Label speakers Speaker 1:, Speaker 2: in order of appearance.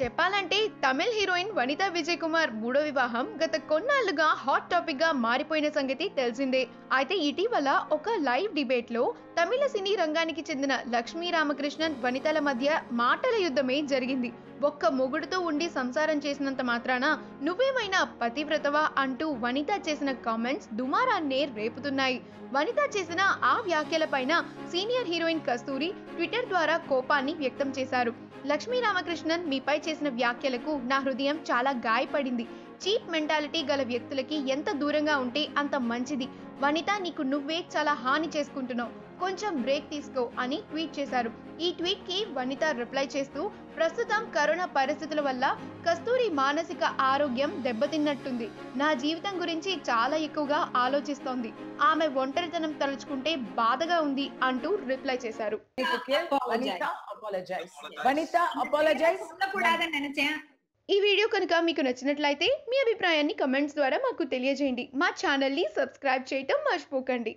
Speaker 1: చెప్పాలంటే తమిళ్ హీరోయిన్ వనితా విజయ్ కుమార్ మూడో వివాహం గత కొన్నాళ్లుగా హాట్ టాపిక్ గా మారిపోయిన సంగతి తెలిసిందే. అయితే ఇటీవల ఒక లైవ్ డిబేట్ లో తమిళ సినీ రంగానికి చెందిన లక్ష్మీ రామకృష్ణన్ వనితల మధ్య మాటల యుద్ధమే జరిగింది. ఒక్క మొగుడుతో ఉండి సంసారం చేసినంత మాత్రాన నువ్వేమైనా పతివ్రతవా అంటూ వనిత చేసిన కామెంట్స్ దుమారాన్నే రేపుతున్నాయి. వనిత చేసిన ఆ వ్యాఖ్యలపైన సీనియర్ హీరోయిన్ కస్తూరి ట్విట్టర్ ద్వారా కోపాన్ని వ్యక్తం చేశారు. లక్ష్మీ రామకృష్ణన్ మీపై చేసిన వ్యాఖ్యలకు నా హృదయం చాలా గాయపడింది. చీప్ మెంటాలిటీ గల వ్యక్తులకి ఎంత దూరంగా ఉంటే అంత మంచిది. వనిత, నీకు నువ్వే చాలా హాని చేసుకుంటున్నావు, కొంచెం బ్రేక్ తీసుకో అని ట్వీట్ చేశారు. ఈ ట్వీట్ కి వనిత రిప్లై చేస్తూ, ప్రస్తుతం కరోనా పరిస్థితుల వల్ల కస్తూరి మానసిక ఆరోగ్యం దెబ్బతిన్నట్టుంది. నా జీవితం గురించి చాలా ఎక్కువగా ఆలోచిస్తోంది. ఆమె ఒంటరితనం తలుచుకుంటే బాధగా ఉంది అంటూ రిప్లై చేశారు. ఈ వీడియో కనుక మీకు నచ్చినట్లయితే మీ అభిప్రాయాన్ని కమెంట్స్ ద్వారా మాకు తెలియజేయండి. మా ఛానల్ని సబ్స్క్రైబ్ చేయటం మర్చిపోకండి.